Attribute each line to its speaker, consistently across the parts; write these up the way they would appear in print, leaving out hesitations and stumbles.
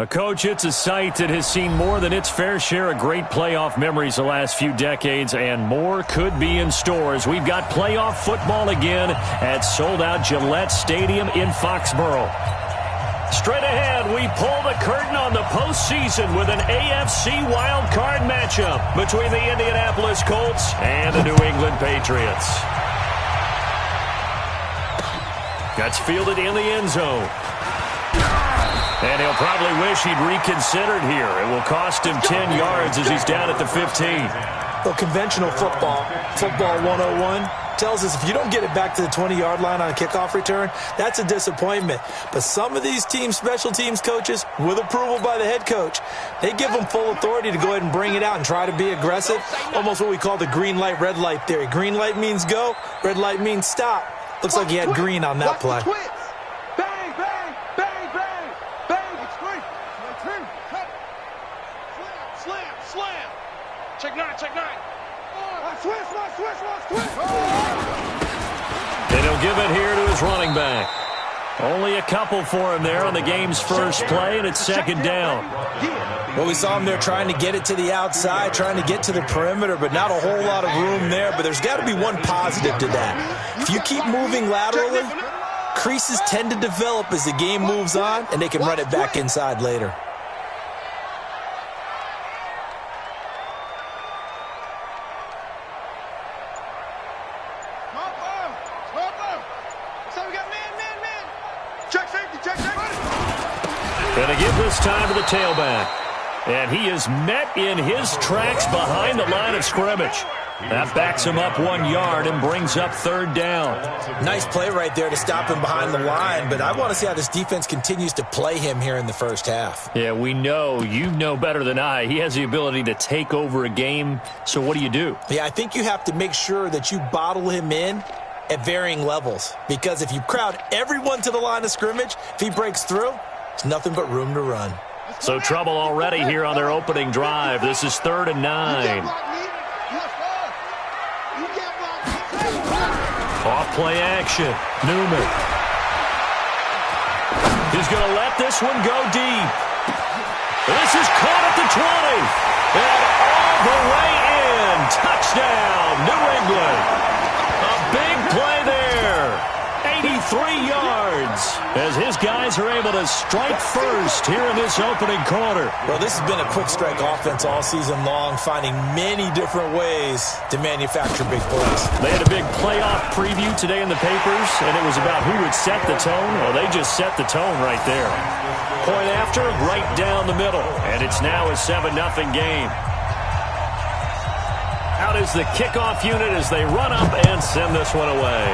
Speaker 1: Coach, it's a site that has seen more than its fair share of great playoff memories the last few decades, and more could be in store as we've got playoff football again at sold-out Gillette Stadium in Foxborough. Straight ahead, we pull the curtain on the postseason with an AFC wildcard matchup between the Indianapolis Colts and the New England Patriots. That's fielded in the end zone. And he'll probably wish he'd reconsidered here. It will cost him 10 yards as he's down at the 15.
Speaker 2: Well, conventional football 101, tells us if you don't get it back to the 20-yard line on a kickoff return, that's a disappointment. But some of these teams, special teams coaches, with approval by the head coach, they give them full authority to go ahead and bring it out and try to be aggressive. Almost what we call the green light, red light theory. Green light means go, red light means stop. Looks like he had green on that play.
Speaker 1: And he'll give it here to his running back. Only a couple for him there on the game's first play, and it's second down.
Speaker 2: Well, we saw him there trying to get it to the outside, trying to get to the perimeter, but not a whole lot of room there. But there's got to be one positive to that. If you keep moving laterally, creases tend to develop as the game moves on, and they can run it back inside later.
Speaker 1: Going to give this time to the tailback. And he is met in his tracks behind the line of scrimmage. That backs him up 1 yard and brings up third down.
Speaker 2: Nice play right there to stop him behind the line, but I want to see how this defense continues to play him here in the first half.
Speaker 1: Yeah, we know. You know better than I. He has the ability to take over a game, so what do?
Speaker 2: Yeah, I think you have to make sure that you bottle him in at varying levels, because if you crowd everyone to the line of scrimmage, if he breaks through, it's nothing but room to run.
Speaker 1: So trouble already here on their opening drive. This is 3rd and 9. Off play action. Newman. He's going to let this one go deep. This is caught at the 20. And all the way in. Touchdown, New England. A big play there. 83 yards as his guys are able to strike first here in this opening quarter.
Speaker 2: Well, this has been a quick strike offense all season long, finding many different ways to manufacture big plays.
Speaker 1: They had a big playoff preview today in the papers, and it was about who would set the tone. Well, they just set the tone right there. Point after, right down the middle, and it's now a 7-0 game. Out is the kickoff unit as they run up and send this one away.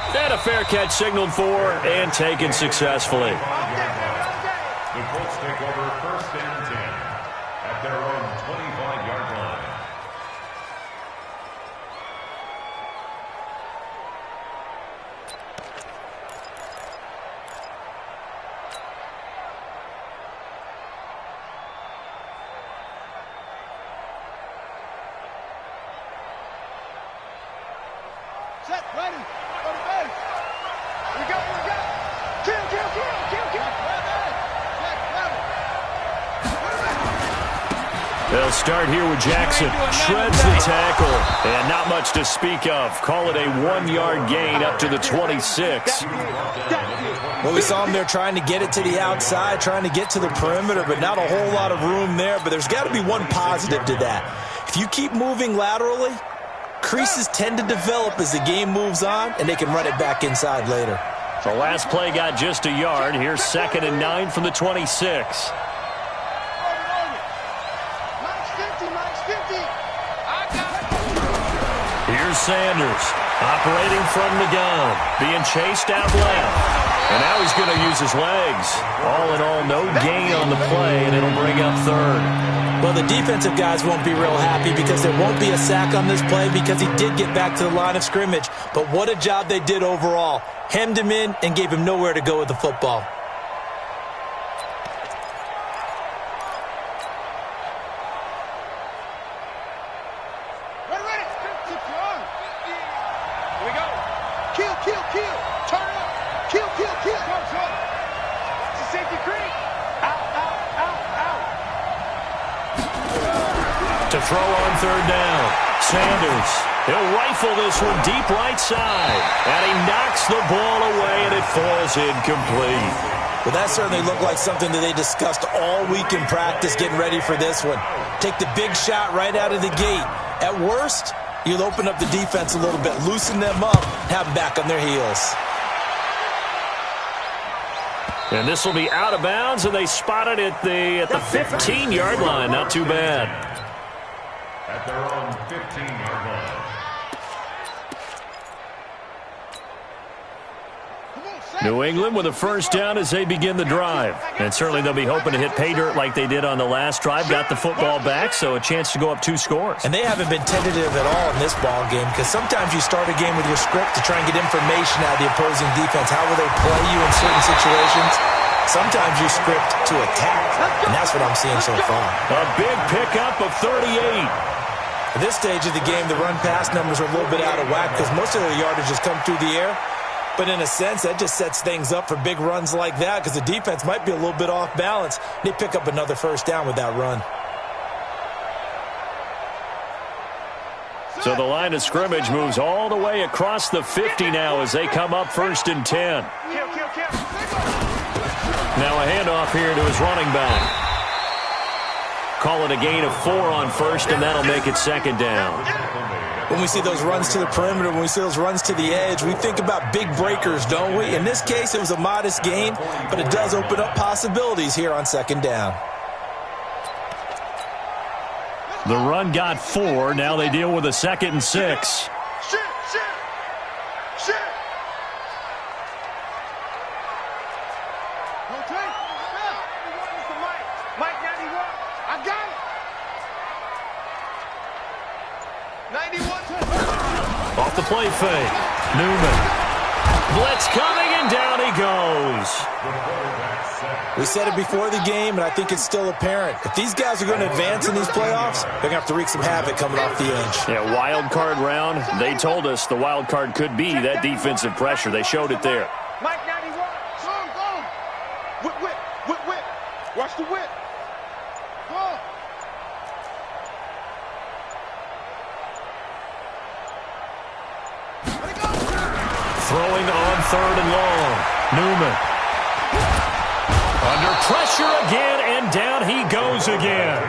Speaker 1: And a fair catch signaled for and taken successfully.
Speaker 3: The Colts take over 1st and 10 at their own 25-yard line.
Speaker 4: Set, ready. Go to base. We go. Kill.
Speaker 1: They'll start here with Jackson. Shreds the tackle. And not much to speak of. Call it a 1-yard gain up to the 26.
Speaker 2: Well, we saw him there trying to get it to the outside, trying to get to the perimeter, but not a whole lot of room there. But there's got to be one positive to that. If you keep moving laterally, creases tend to develop as the game moves on, and they can run it back inside later.
Speaker 1: The last play got just a yard. Here's 2nd and 9 from the 26. Here's Sanders, operating from the gun, being chased out left. And now he's going to use his legs. All in all, no gain on the play, and it'll bring up 3rd.
Speaker 2: Well, the defensive guys won't be real happy because there won't be a sack on this play because he did get back to the line of scrimmage. But what a job they did overall. Hemmed him in and gave him nowhere to go with the football.
Speaker 4: Here we go. Kill. Turn up. Kill.
Speaker 1: To throw on third down. Sanders. He'll rifle this one deep right side. And he knocks the ball away, and it falls incomplete.
Speaker 2: Well, that certainly looked like something that they discussed all week in practice getting ready for this one. Take the big shot right out of the gate. At worst, you'll open up the defense a little bit, loosen them up, have them back on their heels.
Speaker 1: And this will be out of bounds, and they spot it at the 15-yard line. Not too bad.
Speaker 3: At their own 15-yard line.
Speaker 1: New England with a first down as they begin the drive. And certainly they'll be hoping to hit pay dirt like they did on the last drive. Got the football back, so a chance to go up 2 scores.
Speaker 2: And they haven't been tentative at all in this ball game, because sometimes you start a game with your script to try and get information out of the opposing defense. How will they play you in certain situations? Sometimes you script to attack, and that's what I'm seeing so far.
Speaker 1: A big pickup of 38.
Speaker 2: At this stage of the game, the run-pass numbers are a little bit out of whack because most of the yardage has come through the air. But in a sense, that just sets things up for big runs like that because the defense might be a little bit off balance. They pick up another first down with that run.
Speaker 1: So the line of scrimmage moves all the way across the 50 now as they come up 1st and 10. Now a handoff here to his running back. Call it a gain of 4 on first, and that'll make it 2nd down.
Speaker 2: When we see those runs to the perimeter, when we see those runs to the edge, we think about big breakers, don't we? In this case, it was a modest gain, but it does open up possibilities here on 2nd down.
Speaker 1: The run got 4. Now they deal with a 2nd and 6. Off the play fake. Newman. Blitz coming, and down he goes.
Speaker 2: We said it before the game, and I think it's still apparent. If these guys are going to advance in these playoffs, they're going to have to wreak some havoc coming off the edge.
Speaker 1: Yeah, wild card round. They told us the wild card could be that defensive pressure. They showed it there.
Speaker 4: Mike 91. Go on, go on. Whip, whip, whip, whip. Watch the whip. Go on.
Speaker 1: Throwing on 3rd and long. Newman. Under pressure again, and down he goes again.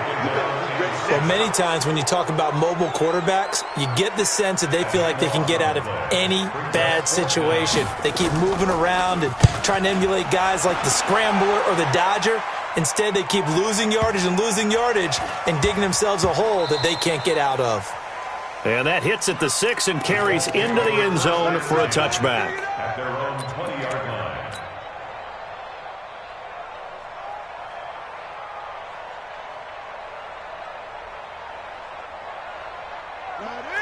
Speaker 2: Well, many times when you talk about mobile quarterbacks, you get the sense that they feel like they can get out of any bad situation. They keep moving around and trying to emulate guys like the Scrambler or the Dodger. Instead, they keep losing yardage and digging themselves a hole that they can't get out of.
Speaker 1: And that hits at the 6 and carries into the end zone for a touchback.
Speaker 3: At their own 20-yard line.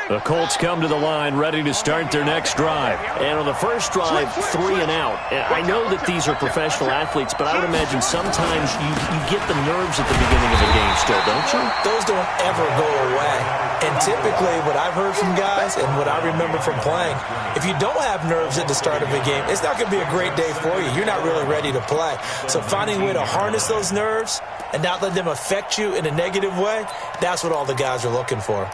Speaker 1: The Colts come to the line ready to start their next drive. And on the first drive, 3 and out. I know that these are professional athletes, but I would imagine sometimes you get the nerves at the beginning of the game still, don't you?
Speaker 2: Those don't ever go away. And typically what I've heard from guys and what I remember from playing, if you don't have nerves at the start of a game, it's not going to be a great day for you. You're not really ready to play. So finding a way to harness those nerves and not let them affect you in a negative way, that's what all the guys are looking for.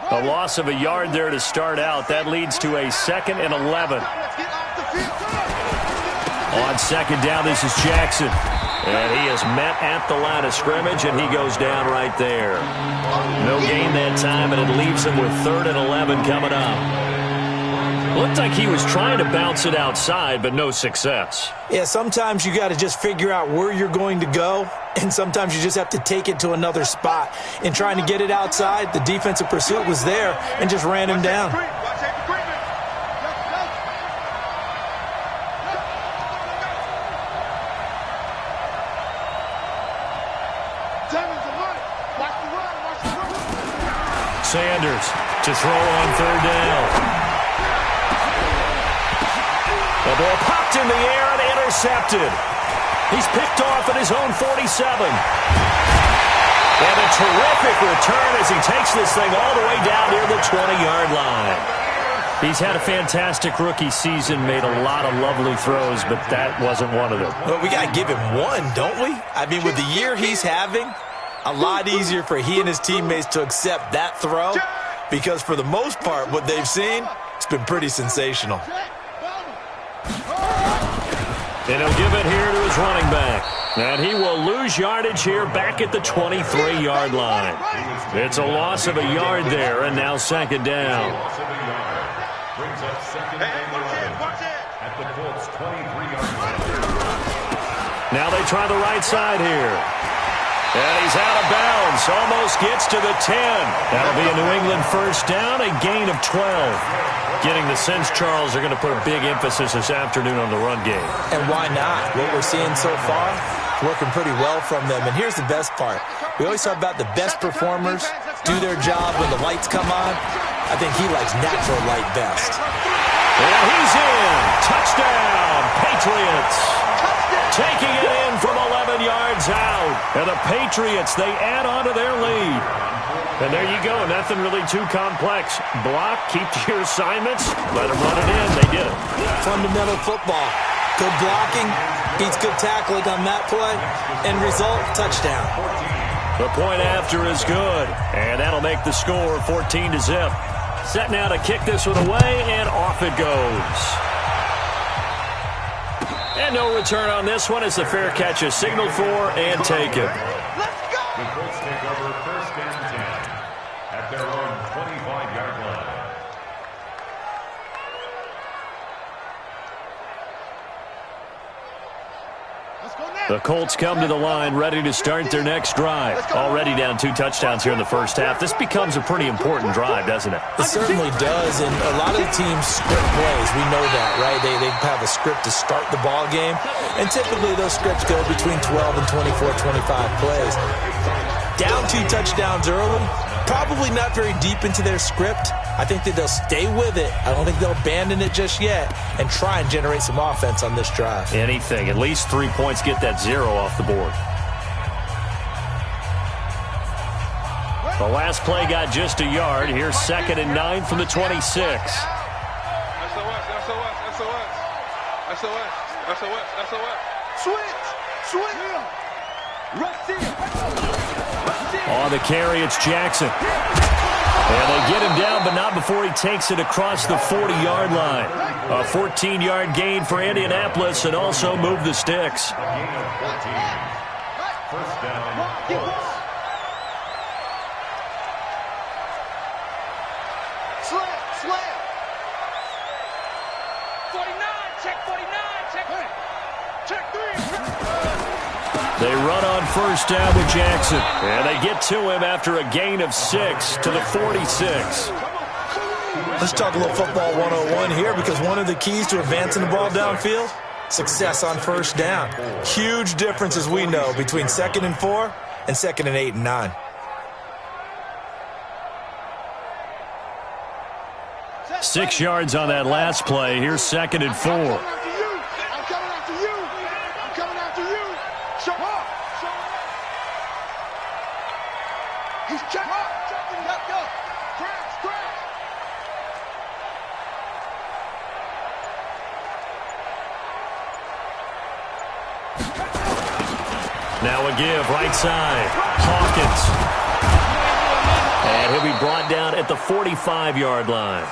Speaker 1: A loss of a yard there to start out. That leads to a 2nd and 11. On 2nd down, this is Jackson. And he is met at the line of scrimmage, and he goes down right there. No gain that time, and it leaves him with 3rd and 11 coming up. Looked like he was trying to bounce it outside, but no success.
Speaker 2: Yeah, sometimes you got to just figure out where you're going to go, and sometimes you just have to take it to another spot. In trying to get it outside, the defensive pursuit was there and just ran him down.
Speaker 1: Sanders to throw on 3rd down. The ball popped in the air and intercepted. He's picked off at his own 47. And a terrific return as he takes this thing all the way down near the 20-yard line. He's had a fantastic rookie season, made a lot of lovely throws, but that wasn't one of them.
Speaker 2: Well, we got to give him one, don't we? I mean, with the year he's having, a lot easier for he and his teammates to accept that throw because for the most part, what they've seen, it's been pretty sensational.
Speaker 1: And he'll give it here to his running back. And he will lose yardage here back at the 23-yard line. It's a loss of a yard there, and now second down.
Speaker 3: Brings up second and 11 at the Colts 23-yard line.
Speaker 1: Now they try the right side here. And he's out of bounds. Almost gets to the 10. That'll be a New England first down, a gain of 12. Getting the sense, Charles, are going to put a big emphasis this afternoon on the run game.
Speaker 2: And why not? What we're seeing so far, working pretty well from them. And here's the best part. We always talk about the best performers do their job when the lights come on. I think he likes natural light best.
Speaker 1: And he's in. Touchdown, Patriots. Taking it in from 11 yards out. And the Patriots, they add on to their lead. And there you go. Nothing really too complex. Block, keep to your assignments, let them run it in. They did it.
Speaker 2: Fundamental football. Good blocking, beats good tackling on that play. End result, touchdown.
Speaker 1: The point after is good. And that'll make the score 14-0. Set now to kick this one away, and off it goes. And no return on this one as the fair catch is signaled for and taken.
Speaker 3: The Colts take over first and 10 at their own 25-yard line.
Speaker 1: The Colts come to the line ready to start their next drive. Already down 2 touchdowns here in the first half. This becomes a pretty important drive, doesn't it?
Speaker 2: It certainly does, and a lot of the teams script plays. We know that, right? They have a script to start the ball game, and typically those scripts go between 12 and 24, 25 plays. Down 2 touchdowns early, probably not very deep into their script. I think that they'll stay with it. I don't think they'll abandon it just yet and try and generate some offense on this drive.
Speaker 1: Anything. At least 3 points, get that 0 off the board. The last play got just a yard. Here's 2nd and 9 from the 26.
Speaker 4: SOS. Switch.
Speaker 1: On the carry, it's Jackson. And they get him down, but not before he takes it across the 40-yard line. A 14-yard gain for Indianapolis and also move the sticks.
Speaker 3: A gain of 14. First down, Colts.
Speaker 4: Slam. 49, check 3.
Speaker 1: They run on first down with Jackson. And they get to him after a gain of 6 to the 46.
Speaker 2: Let's talk a little football 101 here because one of the keys to advancing the ball downfield, success on first down. Huge difference, as we know, between 2nd and 4 and 2nd and 8 and 9.
Speaker 1: Six yards on that last play. Here's 2nd and 4.
Speaker 4: I'm coming after you. Show up. He's checking. Let's go. Crash.
Speaker 1: Now a give, right side. Hawkins. And he'll be brought down at the 45-yard line.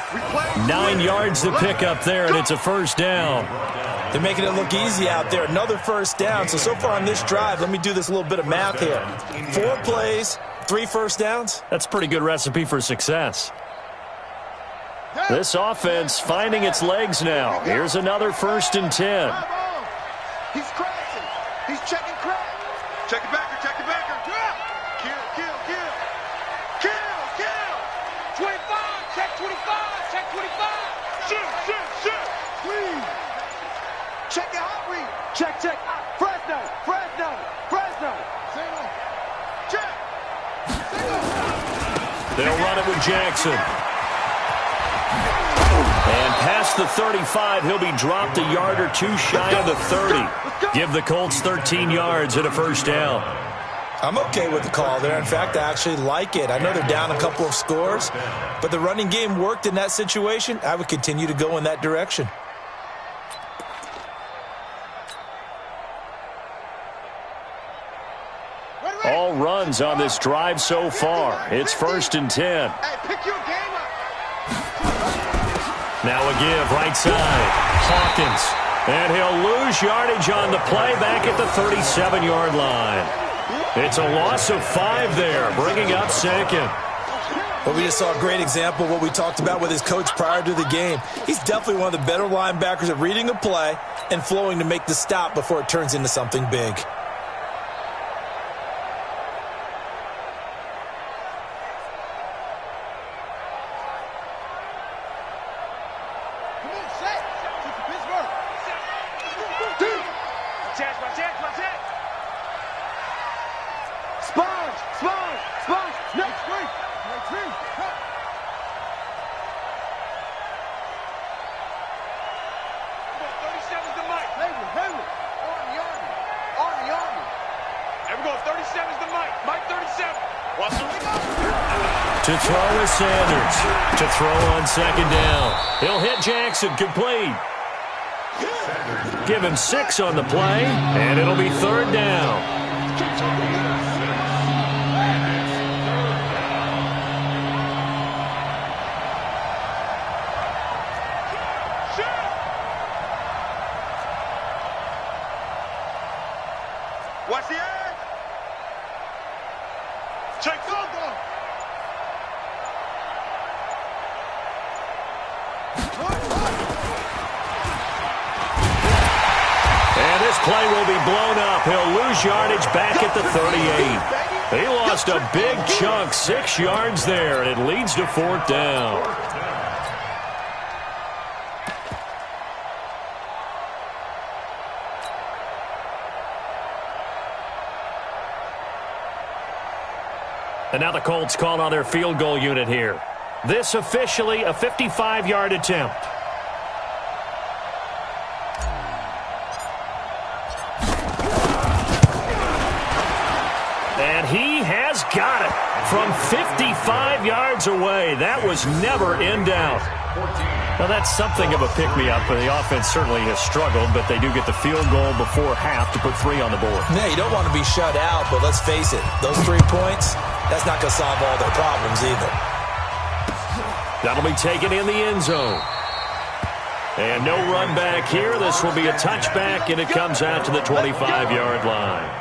Speaker 1: 9 yards to pick up there, and it's a first down.
Speaker 2: They're making it look easy out there. Another first down. So far on this drive, let me do this little bit of math here. 4 plays, 3 first downs.
Speaker 1: That's a pretty good recipe for success. This offense finding its legs now. Here's another 1st and 10.
Speaker 4: He's crashing. He's checking crash. Check it backer. Kill. 25. Check 25. Shit. Please. Check your hot read. Check. Fresno. Check.
Speaker 1: They'll run it with Jackson. And past the 35, he'll be dropped a yard or 2 shy of the 30. Give the Colts 13 yards and a first down.
Speaker 2: I'm okay with the call there. In fact, I actually like it. I know they're down a couple of scores, but the running game worked in that situation. I would continue to go in that direction.
Speaker 1: All runs on this drive so far. It's 1st and 10.
Speaker 4: Hey, pick your game up.
Speaker 1: Now a give, right side. Hawkins. And he'll lose yardage on the play back at the 37-yard line. It's a loss of 5 there, bringing up 2nd.
Speaker 2: Well, we just saw a great example of what we talked about with his coach prior to the game. He's definitely one of the better linebackers at reading a play and flowing to make the stop before it turns into something big.
Speaker 1: To throw is Sanders. To throw on 2nd down. He'll hit Jackson, complete. Give him 6 on the play, and it'll be 3rd down.
Speaker 4: Watch the edge. Check go.
Speaker 1: And this play will be blown up. He'll lose yardage back at the 38. He lost a big chunk, 6 yards there, and it leads to 4th down. And now the Colts call on their field goal unit here. This officially a 55-yard attempt. And he has got it from 55 yards away. That was never in doubt. Now, that's something of a pick-me-up, but the offense certainly has struggled, but they do get the field goal before half to put 3 on the board.
Speaker 2: Yeah, you don't want to be shut out, but let's face it, those 3 points, that's not going to solve all their problems either.
Speaker 1: That'll be taken in the end zone. And no run back here. This will be a touchback, and it comes out to the 25-yard line.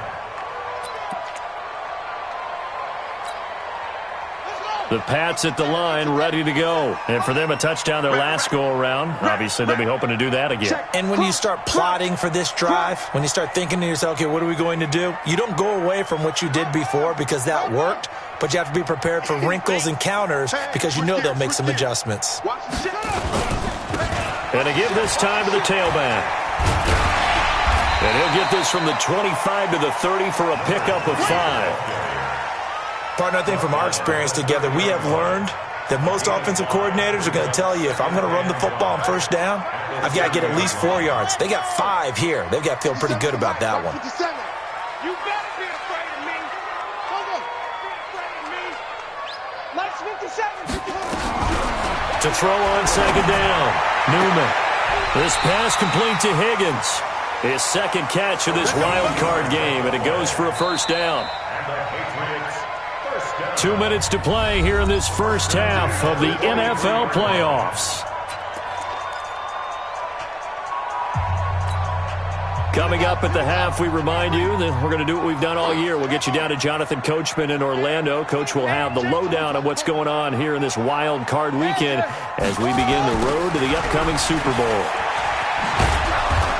Speaker 1: The Pats at the line, ready to go. And for them, a touchdown their last go-around. Obviously, they'll be hoping to do that again.
Speaker 2: And when you start plotting for this drive, when you start thinking to yourself, okay, what are we going to do? You don't go away from what you did before because that worked, but you have to be prepared for wrinkles and counters because you know they'll make some adjustments.
Speaker 1: And a give this time to the tailback. And he'll get this from the 25 to the 30 for a pickup of 5.
Speaker 2: Partner, I think from our experience together, we have learned that most offensive coordinators are going to tell you, if I'm going to run the football on 1st down, I've got to get at least 4 yards. They got 5 here. They've got to feel pretty good about that one.
Speaker 4: You better be afraid of me. Come on. Be afraid of me. Let's 57.
Speaker 1: To throw on 2nd down, Newman. This pass complete to Higgins. His 2nd catch of this wild card game, and it goes for a 1st down. 2 minutes to play here in this first half of the NFL playoffs. Coming up at the half, we remind you that we're going to do what we've done all year. We'll get you down to Jonathan Coachman in Orlando. Coach will have the lowdown of what's going on here in this wild card weekend as we begin the road to the upcoming Super Bowl.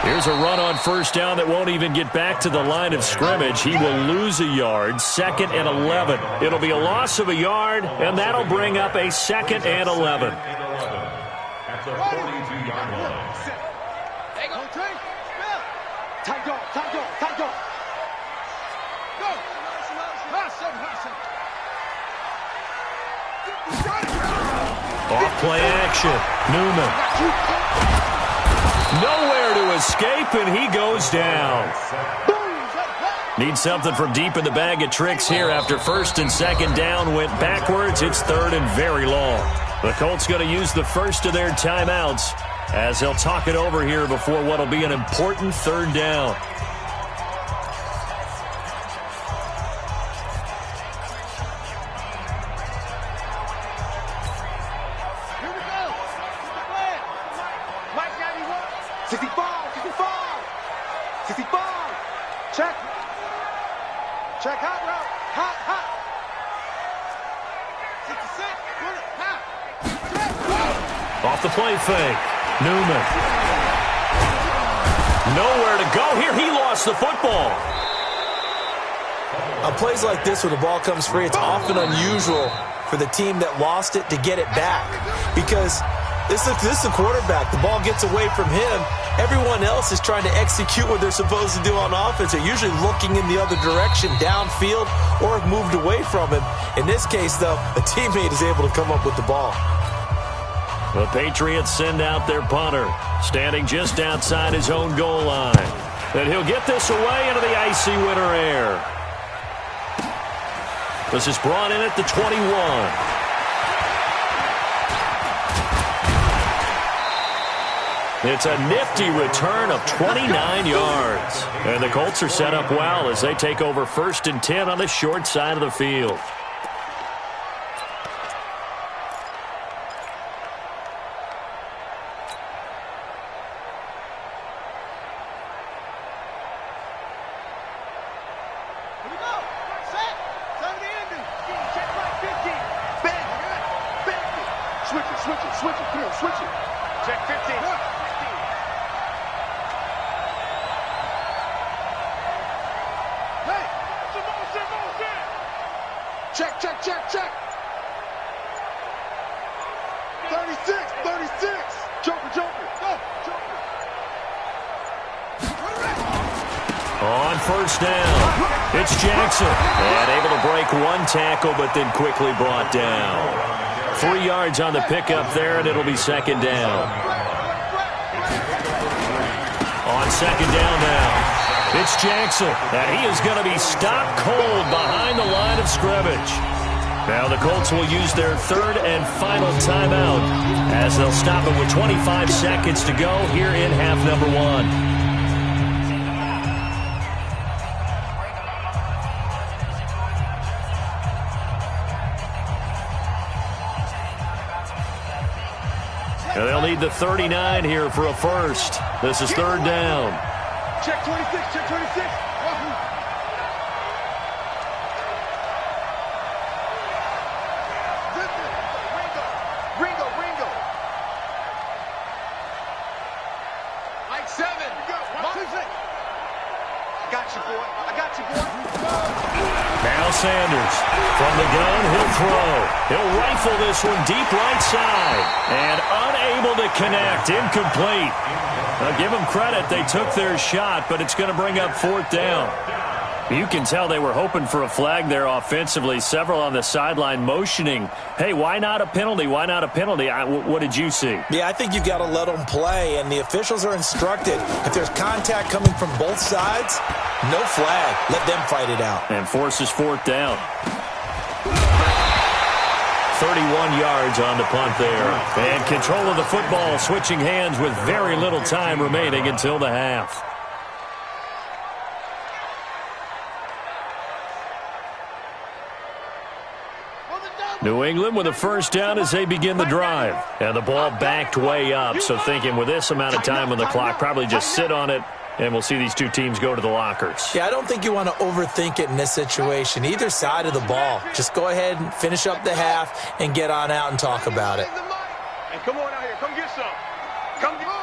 Speaker 1: Here's a run on 1st down that won't even get back to the line of scrimmage. He will lose a yard, 2nd and 11. It'll be a loss of a yard, and that'll bring up a 2nd and 11.
Speaker 3: At the 42-yard line.
Speaker 4: Time go.
Speaker 1: Off play action. Newman. Nowhere to escape, and he goes down. Need something from deep in the bag of tricks here after first and second down went backwards. It's third and very long. The Colts going to use the first of their timeouts as they'll talk it over here before what will be an important third down.
Speaker 4: Here we go. 65. Check. Check hot route. Hot. 66. Put it. Hot. Check.
Speaker 1: Off the play fake. Newman. Nowhere to go here. He lost the football.
Speaker 2: On plays like this where the ball comes free, it's often unusual for the team that lost it to get it back. Because this is the quarterback. The ball gets away from him. Everyone else is trying to execute what they're supposed to do on offense. They're usually looking in the other direction, downfield, or have moved away from him. In this case, though, a teammate is able to come up with the ball.
Speaker 1: The Patriots send out their punter, standing just outside his own goal line. And he'll get this away into the icy winter air. This is brought in at the 21. It's a nifty return of 29 yards. And the Colts are set up well as they take over 1st and 10 on the short side of the field.
Speaker 4: Here we go. Set. 70 ending. Check right 15. Bang it. Switch it. Come on, switch it. Check 15. Hey, some motion. Check. 36. Joker. Go. Joker.
Speaker 1: On 1st down, it's Jackson. And able to break one tackle, but then quickly brought down. 3 yards on the pickup there, and it'll be 2nd down. On 2nd down now, it's Jackson. And he is going to be stopped cold behind the line of scrimmage. Now the Colts will use their 3rd and final timeout as they'll stop it with 25 seconds to go here in half number 1. And they'll need the 39 here for a first. This is 3rd down.
Speaker 4: Check 26. Ringo. Like 7. I got you, boy.
Speaker 1: Now Sanders from the gun, he'll throw. He'll rifle this one deep right side. And unable to connect, incomplete. Now give them credit, they took their shot, but it's going to bring up 4th down. You can tell they were hoping for a flag there offensively. Several on the sideline motioning, hey, why not a penalty? What did you see?
Speaker 2: Yeah, I think you've got to let them play, and the officials are instructed. If there's contact coming from both sides, no flag. Let them fight it out.
Speaker 1: And forces 4th down. 31 yards on the punt there. And control of the football, switching hands with very little time remaining until the half. New England with a 1st down as they begin the drive. And the ball backed way up, so thinking with this amount of time on the clock, probably just sit on it, and we'll see these two teams go to the lockers.
Speaker 2: Yeah, I don't think you want to overthink it in this situation. Either side of the ball. Just go ahead and finish up the half and get on out and talk about it.
Speaker 4: And come on out here. Come get some. Come get some.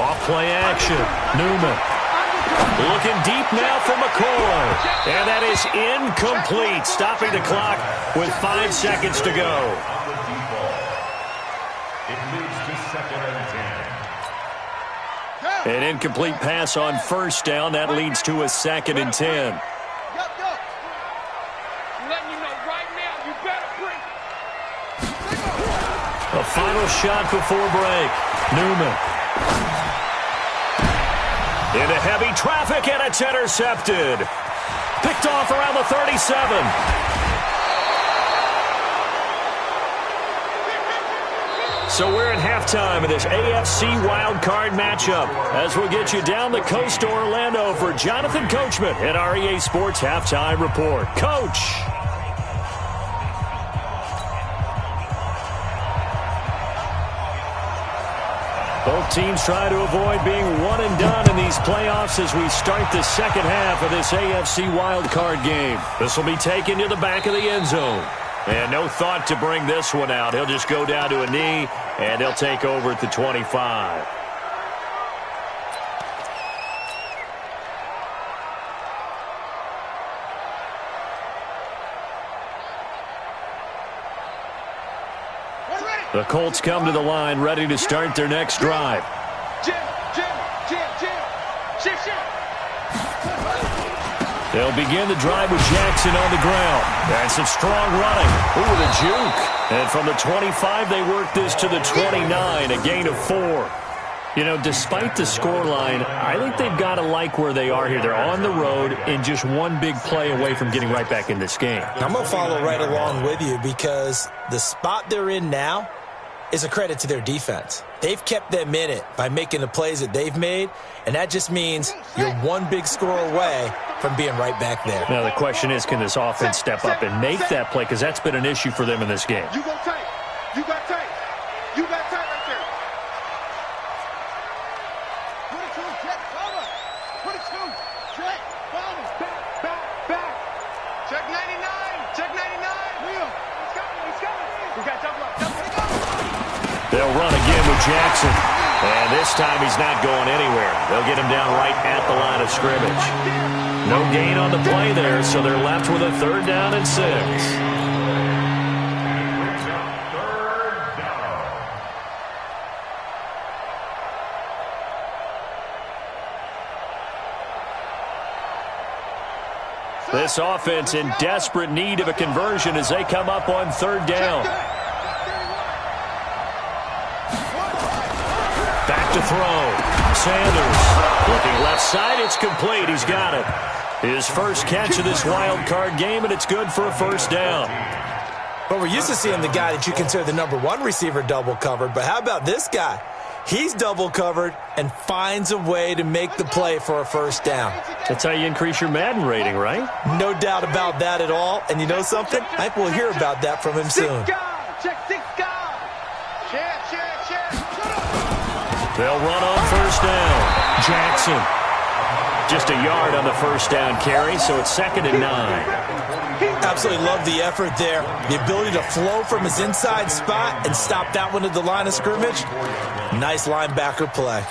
Speaker 1: Off play action. Newman. Looking deep now for McCoy. And that is incomplete. Stopping the clock with 5 seconds to go.
Speaker 3: It leads to 2nd and 10.
Speaker 1: An incomplete pass on 1st down. That leads to a 2nd and 10.
Speaker 4: Letting you know right now, you better bring.
Speaker 1: A final shot before break. Newman. Into heavy traffic, and it's intercepted. Picked off around the 37. So we're at halftime of this AFC wildcard matchup as we'll get you down the coast to Orlando for Jonathan Coachman at our EA Sports Halftime Report. Coach. Both teams try to avoid being one and done in these playoffs as we start the second half of this AFC wildcard game. This will be taken to the back of the end zone. And no thought to bring this one out. He'll just go down to a knee, and they'll take over at the 25. The Colts come to the line, ready to start their next drive. They'll begin the drive with Jackson on the ground. That's some strong running. Ooh, the juke. And from the 25, they work this to the 29, a gain of 4. You know, despite the scoreline, I think they've got to like where they are here. They're on the road and just one big play away from getting right back in this game.
Speaker 2: I'm going to follow right along with you because the spot they're in now is a credit to their defense. They've kept them in it by making the plays that they've made, and that just means you're one big score away from being right back there.
Speaker 1: Now, the question is, can this offense step up and make that play? Because that's been an issue for them in this game.
Speaker 4: You got tight. You got tight. You got tight right there. 22, check, cover. 22, check, follow. Back. Check 99. Check 99. Leo, it's coming. We got double up.
Speaker 1: They'll run again with Jackson. And this time he's not going anywhere. They'll get him down right at the line of scrimmage. No gain on the play there, so they're left with a 3rd down and 6. This offense in desperate need of a conversion as they come up on 3rd down. Back to throw. Sanders looking left side. It's complete. He's got it. His first catch of this wild card game, and it's good for a 1st down.
Speaker 2: But we're used to seeing the guy that you consider the number 1 receiver double covered. But how about this guy? He's double covered and finds a way to make the play for a 1st down.
Speaker 1: That's how you increase your Madden rating, right?
Speaker 2: No doubt about that at all. And you know something? I think we'll hear about that from him soon.
Speaker 1: They'll run on 1st down. Jackson. Just a yard on the 1st down carry, so it's 2nd and 9.
Speaker 2: Absolutely love the effort there. The ability to flow from his inside spot and stop that one at the line of scrimmage. Nice linebacker play.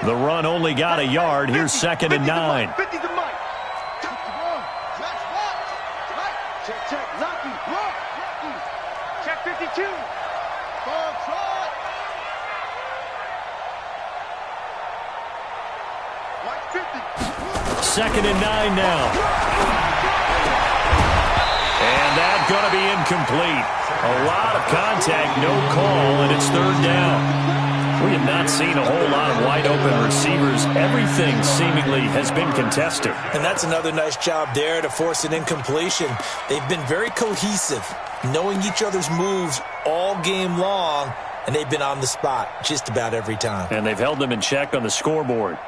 Speaker 1: The run only got a yard. Here's 2nd and 9.
Speaker 4: Check, Lucky, look. Check 52.
Speaker 1: Second and 9 now. And that's going to be incomplete. A lot of contact, no call, and it's 3rd down. We have not seen a whole lot of wide-open receivers. Everything seemingly has been contested.
Speaker 2: And that's another nice job there to force an incompletion. They've been very cohesive, knowing each other's moves all game long, and they've been on the spot just about every time.
Speaker 1: And they've held them in check on the scoreboard.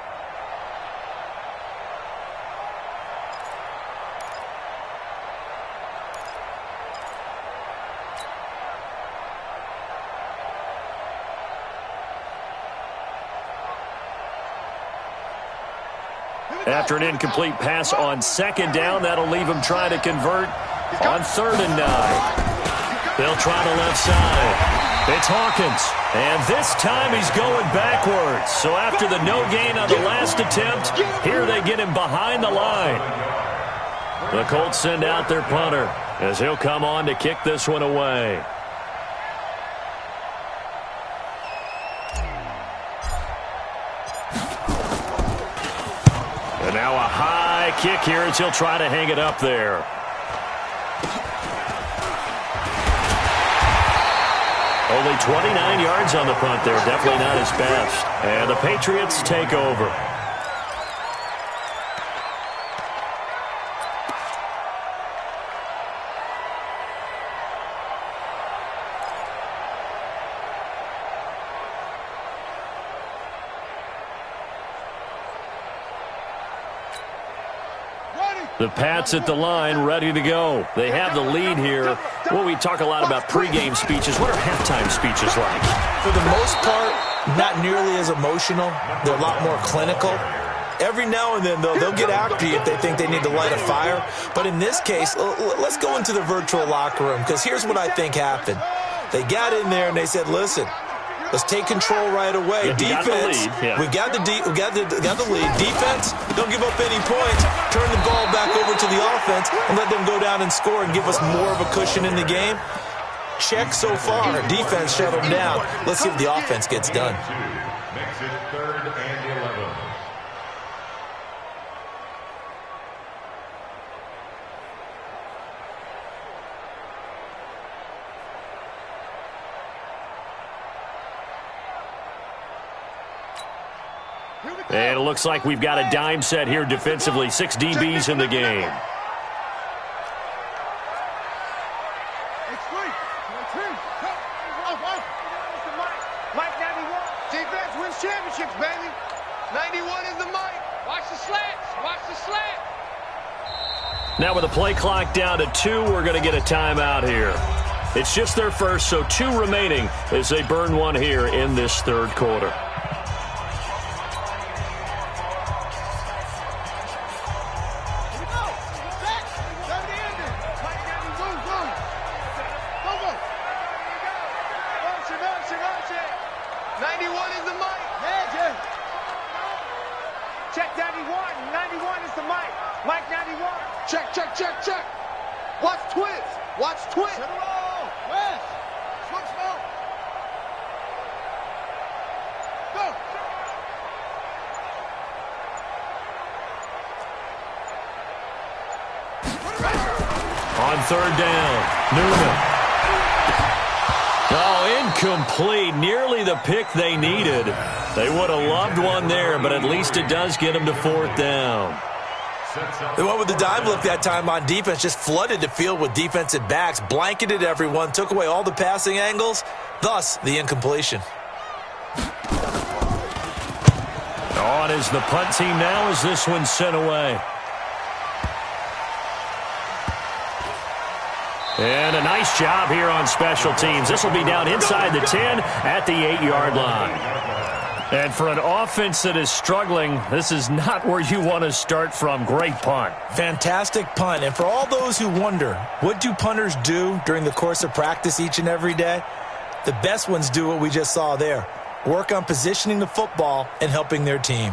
Speaker 1: After an incomplete pass on 2nd down, that'll leave him trying to convert on 3rd and 9. They'll try the left side. It's Hawkins. And this time he's going backwards. So after the no gain on the last attempt, here they get him behind the line. The Colts send out their punter as he'll come on to kick this one away. And now a high kick here as he'll try to hang it up there. Only 29 yards on the punt there. Definitely not his best. And the Patriots take over. The Pats at the line, ready to go. They have the lead here. Well, we talk a lot about pregame speeches. What are halftime speeches like?
Speaker 2: For the most part, not nearly as emotional. They're a lot more clinical. Every now and then, they'll get after you if they think they need to light a fire. But in this case, let's go into the virtual locker room, because here's what I think happened. They got in there and they said, listen, let's take control right away. Defense, we got the lead. Defense, don't give up any points. Turn the ball back over to the offense and let them go down and score and give us more of a cushion in the game. Check so far. Defense shut them down. Let's see if the offense gets done.
Speaker 3: Makes it 3rd and 11.
Speaker 1: And it looks like we've got a dime set here defensively. 6 DBs in the game.
Speaker 4: Mike 91. Defense wins championships, baby. 91 is the mic. Watch the slants. Watch the slant.
Speaker 1: Now with the play clock down to 2, we're going to get a timeout here. It's just their first, so 2 remaining as they burn one here in this 3rd quarter.
Speaker 4: Check 91. 91 is the mic. Mike 91. Check, check, check, check. Watch twins. Watch twins. Shut it all. West. Switch smoke. Go.
Speaker 1: On 3rd down, Newman. Oh, incomplete. Nearly the pick they needed. They would have loved one there, but at least it does get them to 4th down.
Speaker 2: They went with the dime look that time on defense, just flooded the field with defensive backs, blanketed everyone, took away all the passing angles, thus the incompletion.
Speaker 1: On is the punt team now as this one's sent away. And a nice job here on special teams. This will be down inside the 10 at the 8-yard line. And for an offense that is struggling, this is not where you want to start from. Great punt.
Speaker 2: Fantastic punt. And for all those who wonder, what do punters do during the course of practice each and every day? The best ones do what we just saw there. Work on positioning the football and helping their team.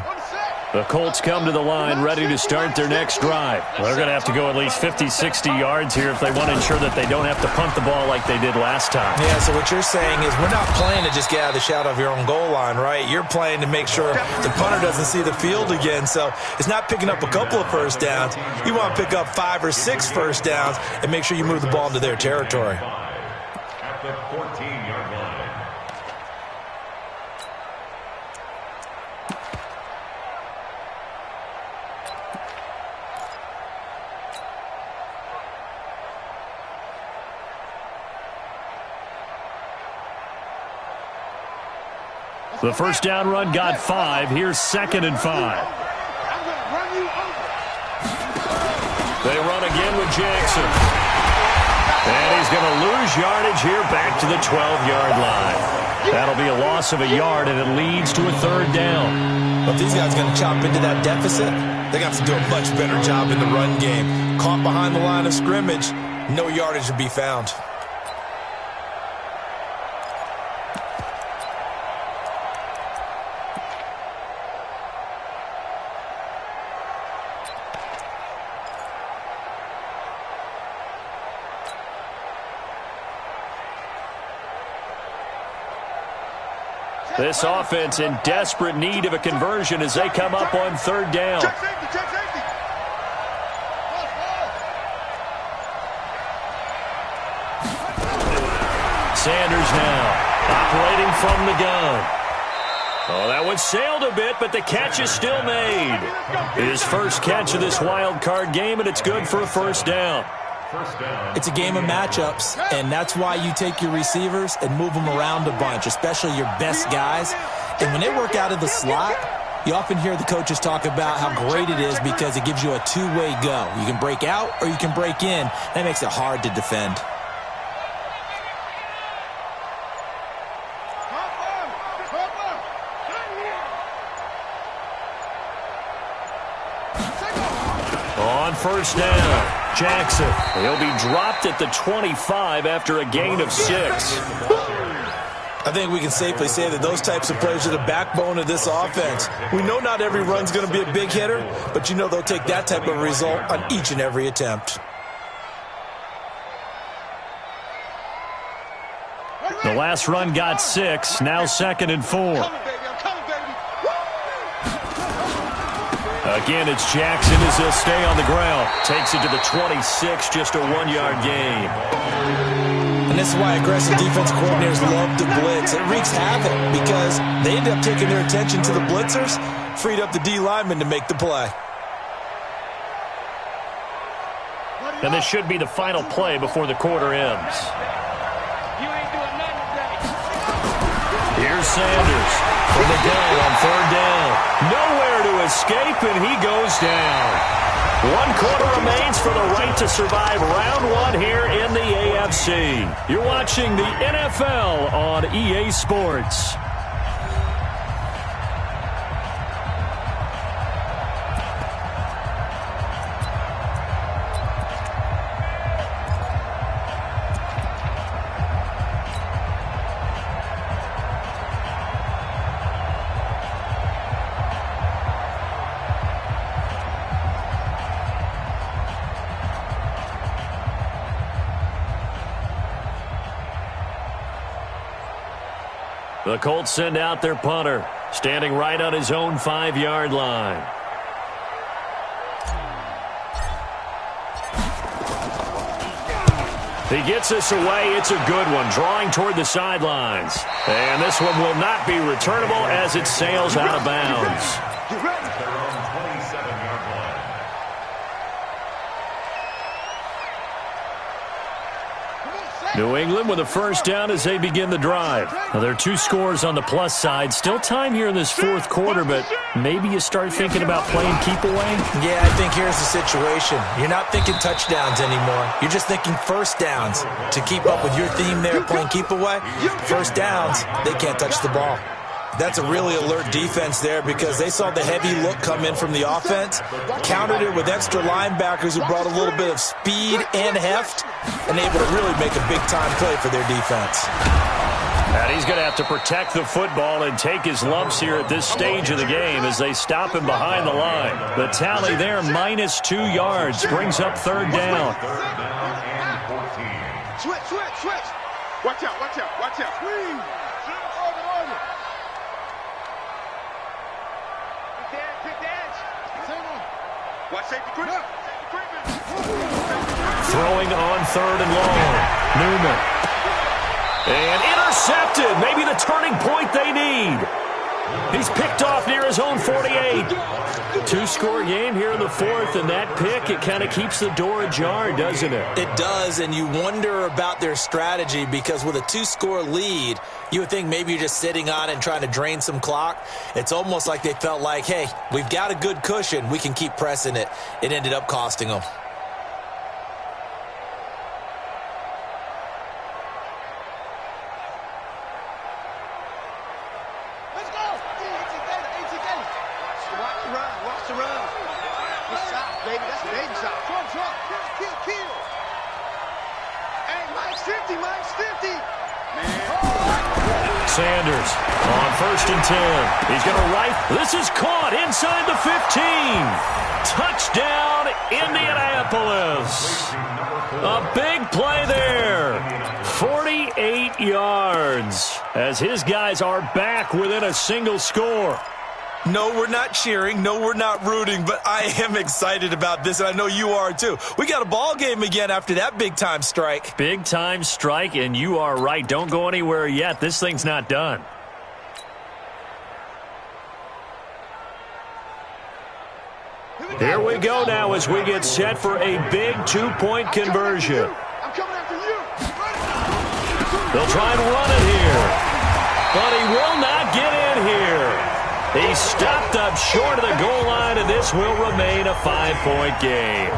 Speaker 1: The Colts come to the line ready to start their next drive. They're going to have to go at least 50, 60 yards here if they want to ensure that they don't have to punt the ball like they did last time.
Speaker 2: Yeah, so what you're saying is we're not playing to just get out of the shadow of your own goal line, right? You're playing to make sure the punter doesn't see the field again. So it's not picking up a couple of first downs. You want to pick up 5 or 6 first downs and make sure you move the ball into their territory.
Speaker 3: At the 14-yard line.
Speaker 1: The first down run got 5. Here's 2nd and 5. They run again with Jackson. And he's going to lose yardage here back to the 12-yard line. That'll be a loss of a yard, and it leads to a 3rd down.
Speaker 2: But these guys are going to chop into that deficit. They got to do a much better job in the run game. Caught behind the line of scrimmage, no yardage to be found.
Speaker 1: This offense in desperate need of a conversion as they come up on 3rd down. Sanders now. Operating from the gun. Oh, that one sailed a bit, but the catch is still made. His first catch of this wild card game, and it's good for a first down.
Speaker 2: It's a game of matchups, and that's why you take your receivers and move them around a bunch, especially your best guys. And when they work out of the slot, you often hear the coaches talk about how great it is because it gives you a two-way go. You can break out or you can break in. That makes it hard to defend.
Speaker 1: On first down, Jackson. He'll be dropped at the 25 after a gain of 6.
Speaker 2: I think we can safely say that those types of plays are the backbone of this offense. We know not every run's going to be a big hitter, but you know they'll take that type of result on each and every attempt.
Speaker 1: The last run got 6, now 2nd and 4. Again, it's Jackson as he'll stay on the ground. Takes it to the 26, just a 1-yard gain.
Speaker 2: And this is why aggressive defensive coordinators love to blitz. It wreaks havoc because they end up taking their attention to the blitzers, freed up the D lineman to make the play.
Speaker 1: And this should be the final play before the quarter ends. Here's Sanders from the gun on 3rd down. Nowhere to escape, and he goes down. 1 quarter remains for the right to survive round 1 here in the AFC. You're watching the NFL on EA Sports. The Colts send out their punter, standing right on his own 5-yard line. He gets this away. It's a good one, drawing toward the sidelines. And this one will not be returnable as it sails out of bounds. New England with a first down as they begin the drive. Now, there are 2 scores on the plus side. Still time here in this 4th quarter, but maybe you start thinking about playing keep away?
Speaker 2: Yeah, I think here's the situation. You're not thinking touchdowns anymore. You're just thinking first downs. To keep up with your theme there, playing keep away, first downs, they can't touch the ball. That's a really alert defense there because they saw the heavy look come in from the offense, countered it with extra linebackers who brought a little bit of speed and heft, and able to really make a big-time play for their defense.
Speaker 1: And he's going to have to protect the football and take his lumps here at this stage of the game as they stop him behind the line. The tally there, minus 2 yards, brings up 3rd down.
Speaker 4: Switch. Watch out. Swing.
Speaker 1: Throwing on 3rd and long. Newman. And intercepted. Maybe the turning point they need. He's picked off near his own 48. 2-score game here in the 4th, and that pick, it kind of keeps the door ajar, doesn't it?
Speaker 2: It does, and you wonder about their strategy because with a 2-score lead, you would think maybe you're just sitting on it and trying to drain some clock. It's almost like they felt like, hey, we've got a good cushion. We can keep pressing it. It ended up costing them.
Speaker 1: Sanders on 1st and 10. He's going to right. This is caught inside the 15. Touchdown, Indianapolis. A big play there. 48 yards as his guys are back within a single score.
Speaker 2: No, we're not cheering. No, we're not rooting, but I am excited about this, and I know you are too. We got a ball game again after that big-time strike.
Speaker 1: Big-time strike, and you are right. Don't go anywhere yet. This thing's not done. Here we go now as we get set for a big two-point conversion.
Speaker 4: I'm coming after you.
Speaker 1: They'll try and run it here, but he will not get in here. He stopped up short of the goal line, and this will remain a 5-point game.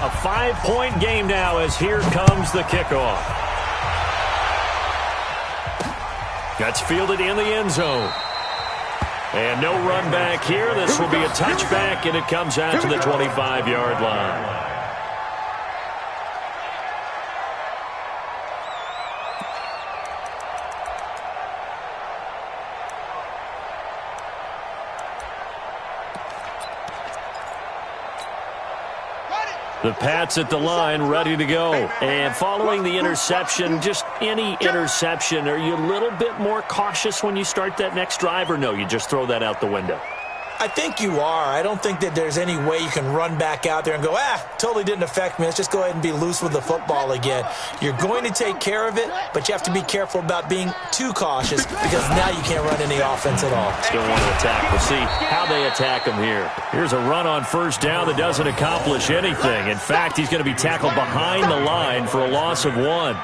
Speaker 1: A 5-point game now as here comes the kickoff. That's fielded in the end zone. And no run back here. This will be a touchback, and it comes out to the 25-yard line. The Pats at the line, ready to go. And following the interception, just any interception, are you a little bit more cautious when you start that next drive, or no, you just throw that out the window?
Speaker 2: I think you are. I don't think that there's any way you can run back out there and go, totally didn't affect me. Let's just go ahead and be loose with the football again. You're going to take care of it, but you have to be careful about being too cautious because now you can't run any offense at all.
Speaker 1: Still want to attack. We'll see how they attack him here. Here's a run on first down that doesn't accomplish anything. In fact, he's going to be tackled behind the line for a loss of 1.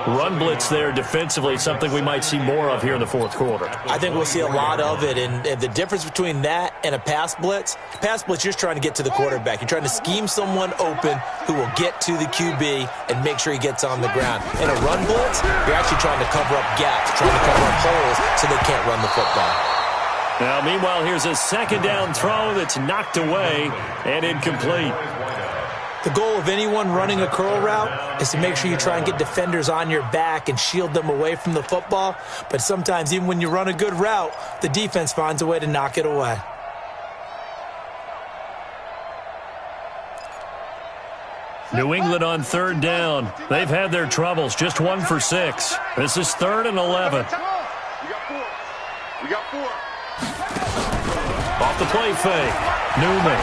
Speaker 1: Run blitz there defensively, something we might see more of here in the fourth quarter.
Speaker 2: I think we'll see a lot of it, and the difference between that and a pass blitz, you're just trying to get to the quarterback. You're trying to scheme someone open who will get to the QB and make sure he gets on the ground. In a run blitz, you're actually trying to cover up gaps, trying to cover up holes so they can't run the football.
Speaker 1: Now, meanwhile, here's a second down throw that's knocked away and incomplete.
Speaker 2: The goal of anyone running a curl route is to make sure you try and get defenders on your back and shield them away from the football. But sometimes, even when you run a good route, the defense finds a way to knock it away.
Speaker 1: New England on third down. They've had their troubles, just 1 for 6. This is 3rd and 11.
Speaker 4: We got 4. We got 4.
Speaker 1: Off the play fake. Newman.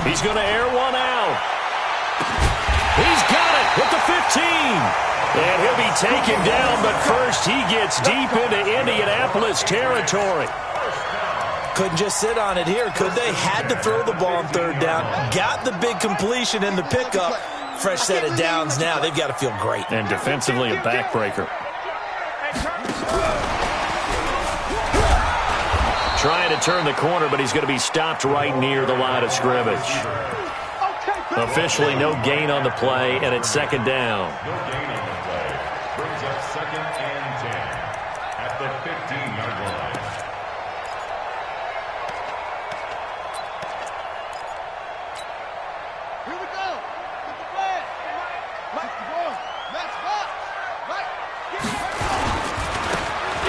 Speaker 1: He's going to air one out. He's got it with the 15. And he'll be taken down, but first he gets deep into Indianapolis territory.
Speaker 2: Couldn't just sit on it here, could they? Had to throw the ball on third down. Got the big completion in the pickup. Fresh set of downs now. They've got to feel great.
Speaker 1: And defensively a backbreaker. Trying to turn the corner, but he's going to be stopped right near the line of scrimmage. Officially no gain on the play, and it's second down.
Speaker 3: No gain on the play. Brings up 2nd and 10 at the 15-yard line.
Speaker 4: Here we go. Get the flag. Mike, the ball. Let's box. Mike, get it.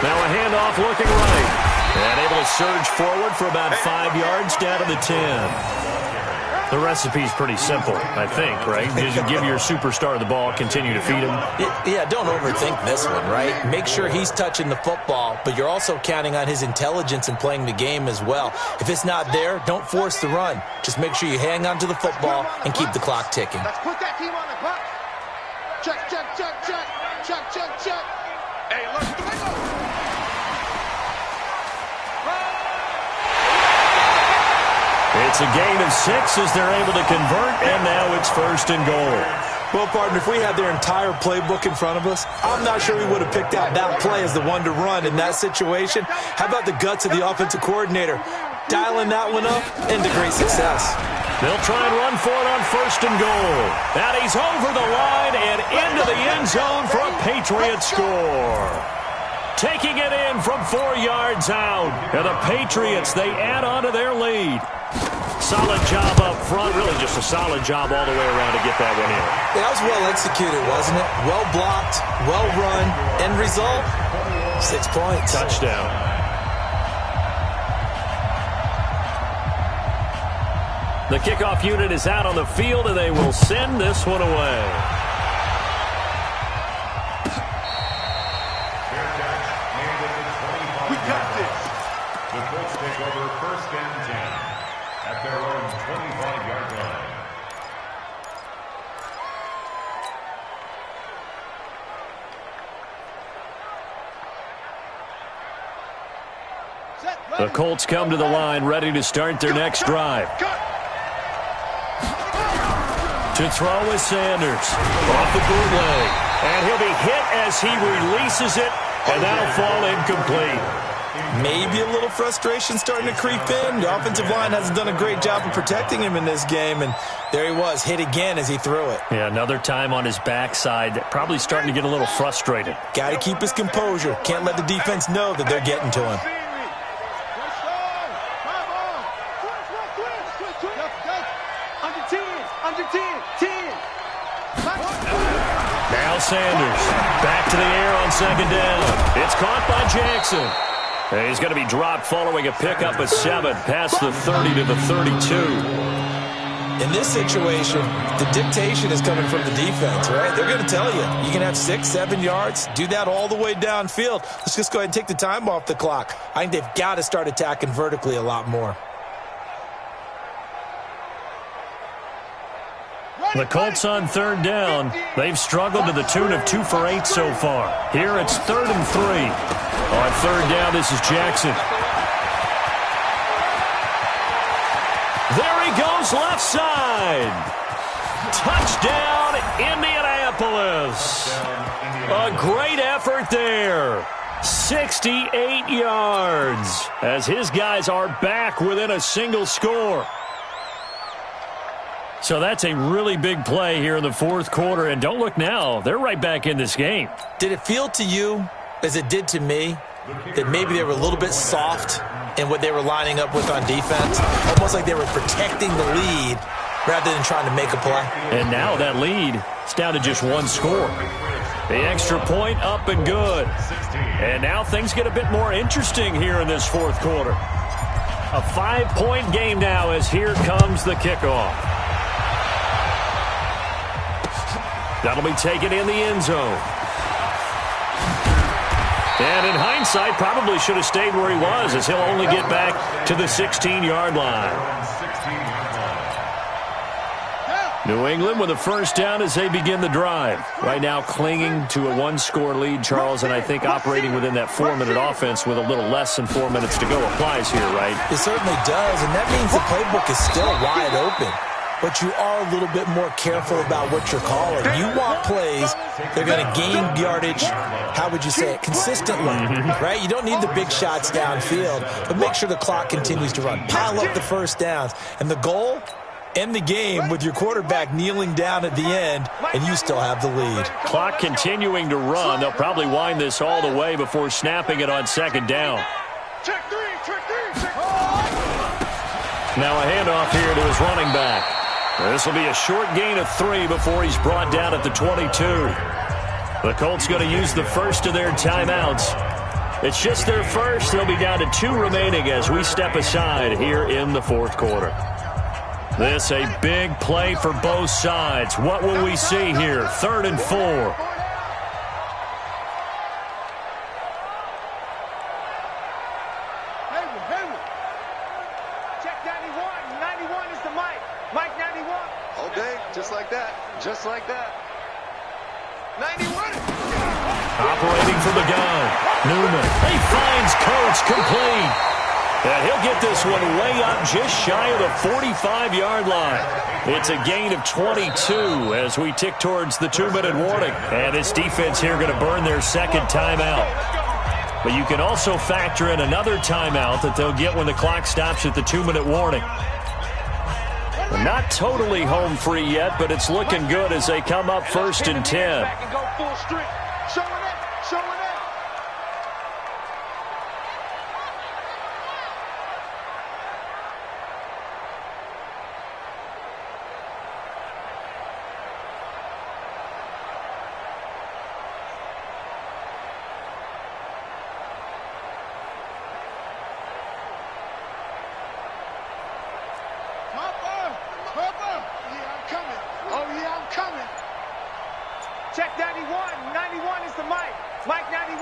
Speaker 1: Now a handoff looking right. And able to surge forward for about 5 yards down to the 10. The recipe's pretty simple, I think, right? Just give your superstar the ball, continue to feed him.
Speaker 2: Yeah, don't overthink this one, right? Make sure he's touching the football, but you're also counting on his intelligence in playing the game as well. If it's not there, don't force the run. Just make sure you hang on to the football and keep the clock ticking.
Speaker 4: Let's put that team on the clock. Check, check, check, check. Check, check, check. Hey, look.
Speaker 1: It's a gain of 6 as they're able to convert, and now it's 1st and goal.
Speaker 2: Well, partner, if we had their entire playbook in front of us, I'm not sure we would have picked out that play as the one to run in that situation. How about the guts of the offensive coordinator? Dialing that one up into great success.
Speaker 1: They'll try and run for it on 1st and goal. And he's over the line and into the end zone for a Patriot score. Taking it in from 4 yards out. And the Patriots, they add on to their lead. Solid job up front. Really just a solid job all the way around to get that one in.
Speaker 2: That was well executed, wasn't it? Well blocked, well run. End result, 6 points.
Speaker 1: Touchdown. The kickoff unit is out on the field, and they will send this one away.
Speaker 3: Fair catch, and 10 at their own 25-yard line.
Speaker 1: The Colts come to the line, ready to start their next drive. To throw is Sanders. Off the bootleg. And he'll be hit as he releases it, and that'll fall incomplete.
Speaker 2: Maybe a little frustration starting to creep in. The offensive line hasn't done a great job of protecting him in this game, and there he was, hit again as he threw it.
Speaker 1: Yeah, another time on his backside, probably starting to get a little frustrated.
Speaker 2: Got to keep his composure. Can't let the defense know that they're getting to him.
Speaker 1: Now Sanders back to the air on second down. It's caught by Jackson. And he's going to be dropped following a pickup of 7 past the 30 to the 32.
Speaker 2: In this situation, the dictation is coming from the defense, right? They're going to tell you, you can have 6, 7 yards, do that all the way downfield. Let's just go ahead and take the time off the clock. I think they've got to start attacking vertically a lot more.
Speaker 1: The Colts on third down. They've struggled to the tune of 2 for 8 so far. Here it's 3rd and 3. On third down, this is Jackson. There he goes, left side. Touchdown, Indianapolis. A great effort there. 68 yards as his guys are back within a single score. So that's a really big play here in the fourth quarter. And don't look now, they're right back in this game.
Speaker 2: Did it feel to you, as it did to me, that maybe they were a little bit soft in what they were lining up with on defense? Almost like they were protecting the lead rather than trying to make a play.
Speaker 1: And now that lead is down to just 1 score. The extra point up and good. And now things get a bit more interesting here in this fourth quarter. A 5-point game now as here comes the kickoff. That'll be taken in the end zone. And in hindsight, probably should have stayed where he was, as he'll only get back to the 16-yard line. New England with a first down as they begin the drive. Right now clinging to a 1-score lead, Charles, and I think operating within that 4-minute offense with a little less than 4 minutes to go applies here, right?
Speaker 2: It certainly does, and that means the playbook is still wide open. But you are a little bit more careful about what you're calling. You want plays, they're going to gain yardage, how would you say it, consistently, right? You don't need the big shots downfield, but make sure the clock continues to run. Pile up the first downs. And the goal, end the game with your quarterback kneeling down at the end, and you still have the lead.
Speaker 1: Clock continuing to run. They'll probably wind this all the way before snapping it on second down.
Speaker 4: Check three.
Speaker 1: Now a handoff here to his running back. This will be a short gain of 3 before he's brought down at the 22. The Colts going to use the first of their timeouts. It's just their first. They'll be down to 2 remaining as we step aside here in the fourth quarter. This a big play for both sides. What will we see here? 3rd and 4.
Speaker 4: Just like that. 91.
Speaker 1: Operating from the gun. Newman. He finds Coates complete. And he'll get this one way up just shy of the 45-yard line. It's a gain of 22 as we tick towards the 2-minute warning. And this defense here going to burn their second timeout. But you can also factor in another timeout that they'll get when the clock stops at the 2-minute warning. Not totally home free yet, but it's looking good as they come up 1st and 10.
Speaker 4: Check 91. 91 is the Mike. Mike 91.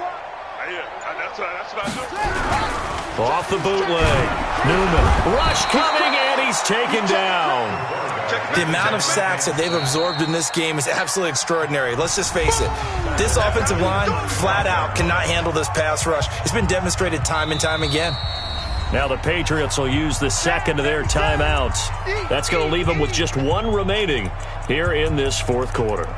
Speaker 5: Yeah, that's what I do.
Speaker 1: Off the bootleg. Newman. Rush coming, and he's taken down.
Speaker 2: The amount of sacks that they've absorbed in this game is absolutely extraordinary. Let's just face it. This offensive line, flat out, cannot handle this pass rush. It's been demonstrated time and time again.
Speaker 1: Now the Patriots will use the second of their timeouts. That's going to leave them with just one remaining here in this fourth quarter.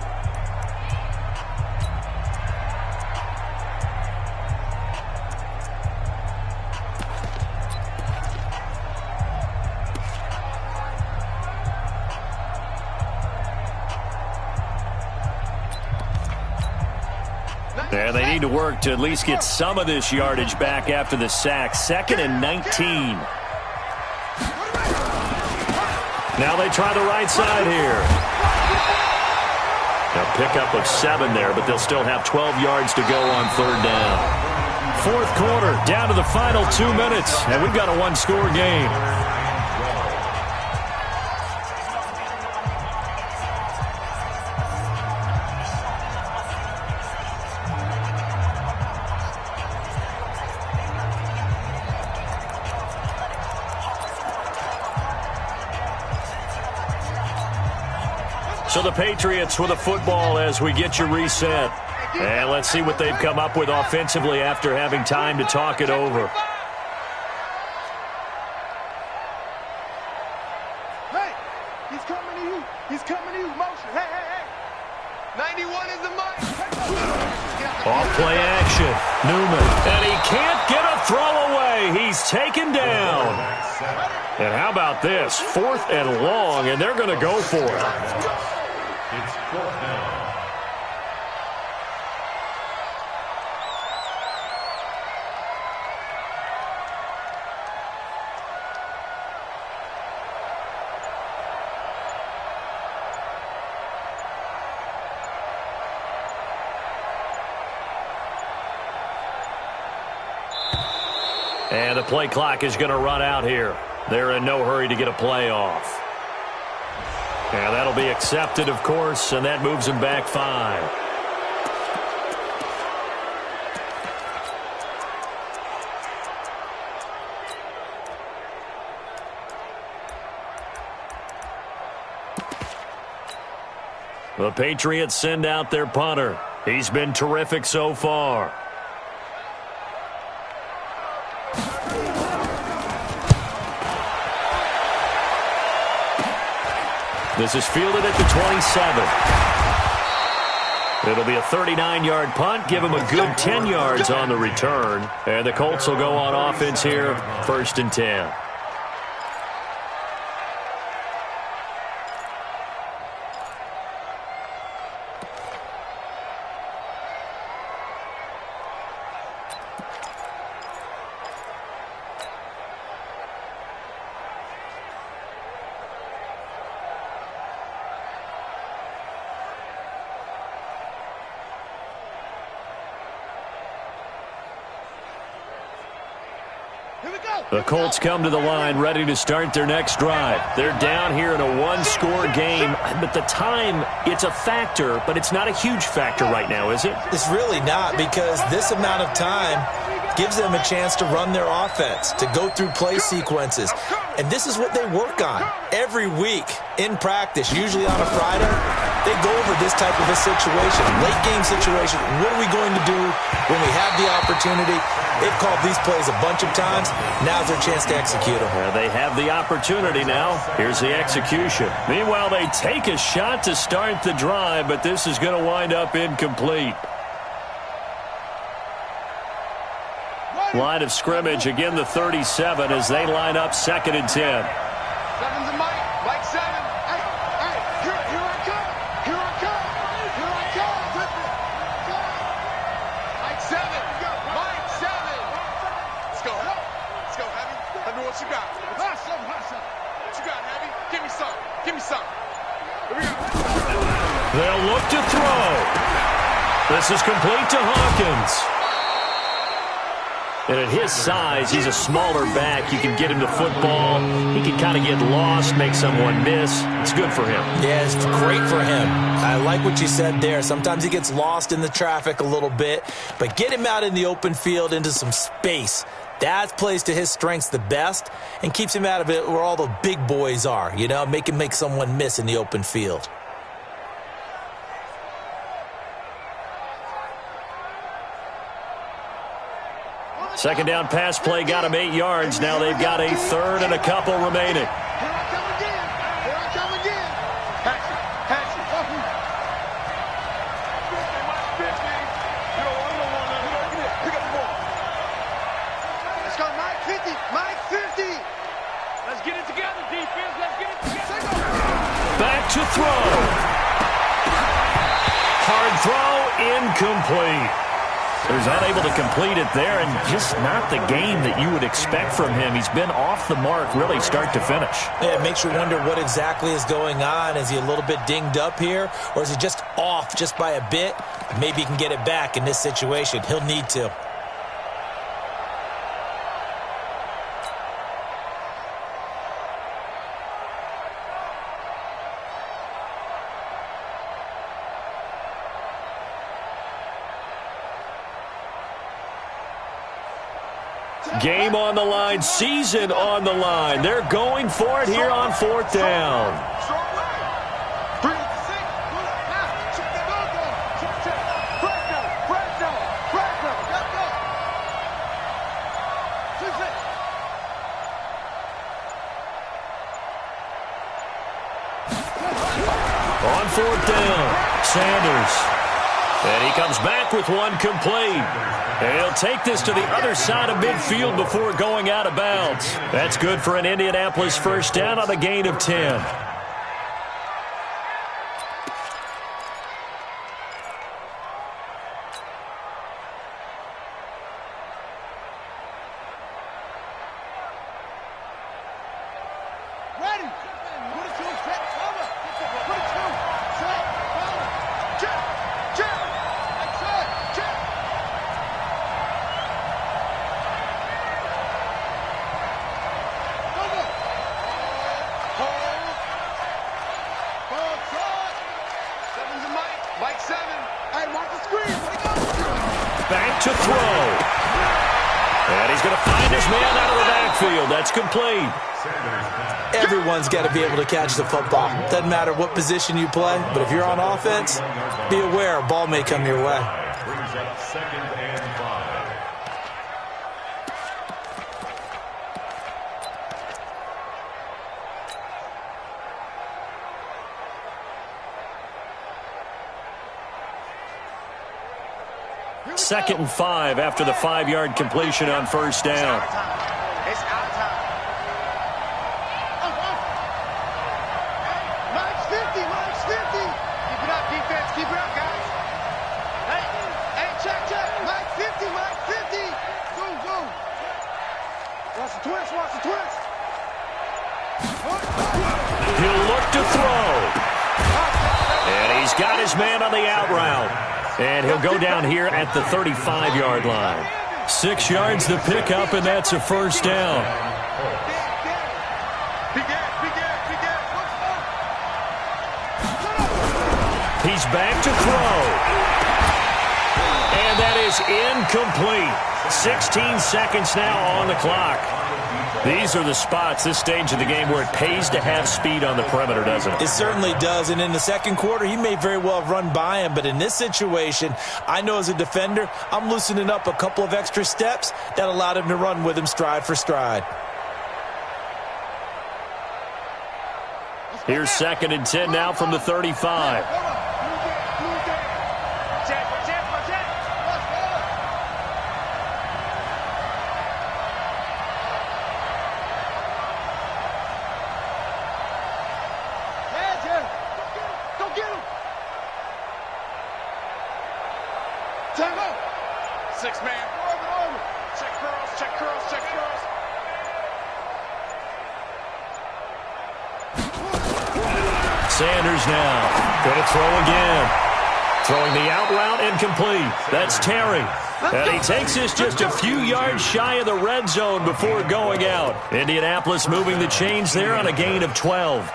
Speaker 1: And they need to work to at least get some of this yardage back after the sack. 2nd and 19. Now they try the right side here. Now pickup of 7 there, but they'll still have 12 yards to go on 3rd down. Fourth quarter, down to the final 2 minutes, and we've got a one-score game. So the Patriots with a football as we get you reset. And let's see what they've come up with offensively after having time to talk it over.
Speaker 4: Hey, he's coming to you. He's coming to you. Motion. Hey, hey, hey. 91 is the mic.
Speaker 1: Off-play action. Newman. And he can't get a throw away. He's taken down. And how about this? 4th and long, and they're going to go for it.
Speaker 3: It's 4th down.
Speaker 1: And the play clock is going to run out here. They're in no hurry to get a play off. And that'll be accepted, of course, and that moves them back 5. The Patriots send out their punter. He's been terrific so far. This is fielded at the 27. It'll be a 39-yard punt. Give him a good 10 yards on the return. And the Colts will go on offense here, 1st and 10. The Colts come to the line ready to start their next drive. They're down here in a one-score game, but the time, it's a factor, but it's not a huge factor right now, is it?
Speaker 2: It's really not, because this amount of time gives them a chance to run their offense, to go through play sequences. And this is what they work on every week in practice, usually on a Friday. They go over this type of a situation, late game situation. What are we going to do when we have the opportunity? They've called these plays a bunch of times. Now's their chance to execute them.
Speaker 1: They have the opportunity now. Here's the execution. Meanwhile, they take a shot to start the drive, but this is going to wind up incomplete. Line of scrimmage, again the 37 as they line up 2nd and 10.
Speaker 4: 7's a Mike. Mike 7. Hey, here I come. Here I come. Here I come. Mike 7. Mike 7. Let's go. Let's go, Heavy. Let me what you got. Hustle. What you got, Heavy? Give me some. Give me some. Here we go.
Speaker 1: They'll look to throw. This is complete to Hawkins. And at his size, he's a smaller back. You can get him the football. He can kind of get lost, make someone miss. It's good for him.
Speaker 2: Yeah, it's great for him. I like what you said there. Sometimes he gets lost in the traffic a little bit, but get him out in the open field into some space. That plays to his strengths the best and keeps him out of it where all the big boys are, you know, make someone miss in the open field.
Speaker 1: Second down pass play got him 8 yards. Now they've got a third and a couple remaining. Back to throw. Hard throw, incomplete. He was unable to complete it there, and just not the game that you would expect from him. He's been off the mark really start to finish.
Speaker 2: Yeah, it makes you wonder what exactly is going on. Is he a little bit dinged up here, or is he just off just by a bit? Maybe he can get it back in this situation. He'll need to.
Speaker 1: Game on the line, season on the line. They're going for it here on 4th down. On 4th down, Sanders. And he comes back with one complete. And he'll take this to the other side of midfield before going out of bounds. That's good for an Indianapolis first down on a gain of 10. Back to throw. And he's going to find his man out of the backfield. That's complete.
Speaker 2: Everyone's got to be able to catch the football. Doesn't matter what position you play, but if you're on offense, be aware a ball may come your way.
Speaker 3: Brings up 2nd and 5.
Speaker 1: Second and 5 after the 5-yard completion on first down.
Speaker 4: It's our time. Mike's 50, Mike's 50. Keep it up, defense. Keep it up, guys. Hey, check. Mike 50, Mike 50. Go. Watch the twist,
Speaker 1: He'll look to throw. And he's got his man on the out route. And he'll go down here at the 35-yard line. 6 yards to pick up, and that's a first down. He's back to throw. And that is incomplete. 16 seconds now on the clock. These are the spots, this stage of the game, where it pays to have speed on the perimeter, doesn't it?
Speaker 2: It certainly does, and in the second quarter, he may very well have run by him, but in this situation, I know as a defender, I'm loosening up a couple of extra steps that allowed him to run with him stride for stride.
Speaker 1: Here's 2nd and 10 now from the 35. Sanders now going to throw again. Throwing the out route incomplete. That's Terry. And he takes this just a few yards shy of the red zone before going out. Indianapolis moving the chains there on a gain of 12.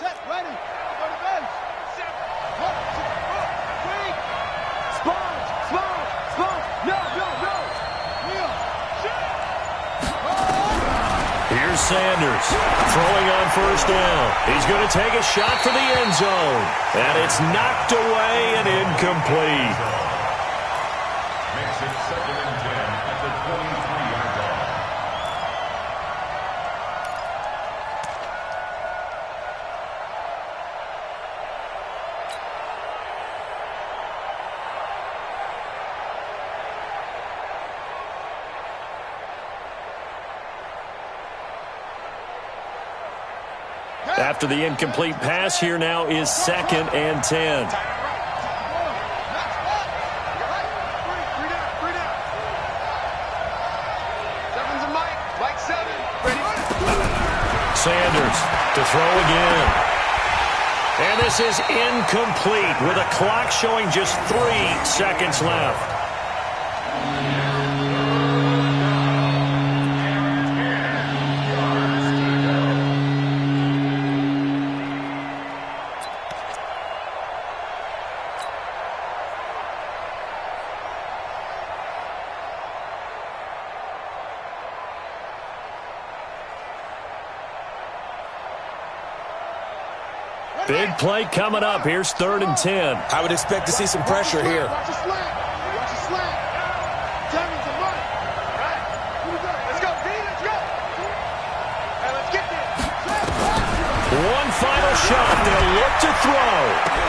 Speaker 4: Set, ready. Go to base. Set. One, two, three. Sponge, sponge, sponge. No, no, no. Wheel. Set.
Speaker 1: Here's Sanders throwing on first down. He's going to take a shot for the end zone. And it's knocked away and incomplete.
Speaker 3: Makes it 2nd and 10 at the 23-yard line.
Speaker 1: After the incomplete pass, here now is 2nd and 10. Sanders to throw again. And this is incomplete with a clock showing just 3 seconds left. Big play coming up. Here's 3rd and 10.
Speaker 2: I would expect to see some pressure here.
Speaker 4: Watch a slant. Watch a slant. Tammy's a money. Right. Let's go, D. Let's go. Hey, let's get this.
Speaker 1: One final shot. They'll look to throw.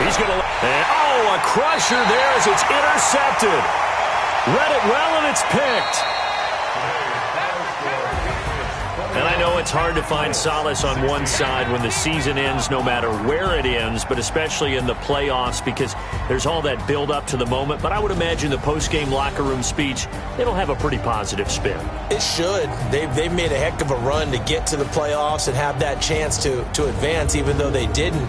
Speaker 1: He's going to... Oh, a crusher there as it's intercepted. Read it well, and it's picked. And I know it's hard to find solace on one side when the season ends, no matter where it ends, but especially in the playoffs because there's all that build up to the moment. But I would imagine the post-game locker room speech, it'll have a pretty positive spin.
Speaker 2: It should. They've made a heck of a run to get to the playoffs and have that chance to advance, even though they didn't.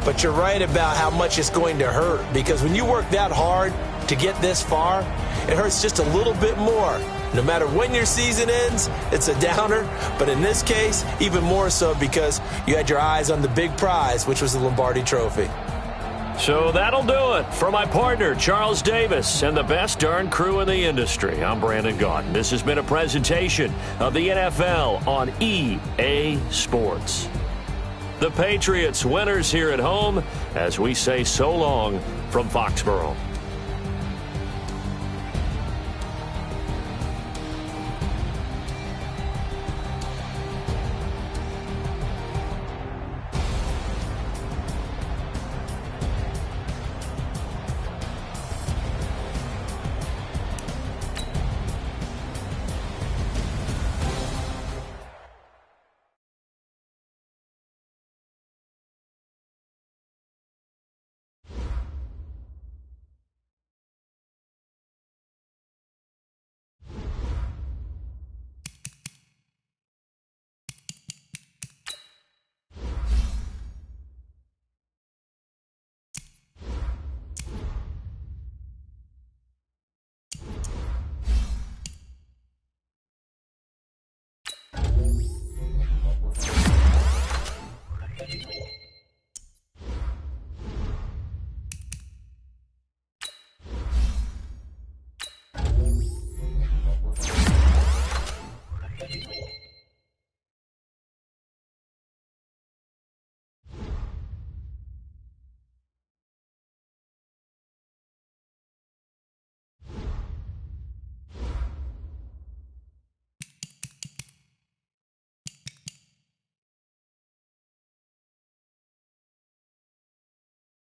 Speaker 2: But you're right about how much it's going to hurt because when you work that hard to get this far, it hurts just a little bit more. No matter when your season ends, it's a downer. But in this case, even more so because you had your eyes on the big prize, which was the Lombardi Trophy.
Speaker 1: So that'll do it. For my partner, Charles Davis, and the best darn crew in the industry, I'm Brandon Gaudin. This has been a presentation of the NFL on EA Sports. The Patriots winners here at home as we say so long from Foxborough.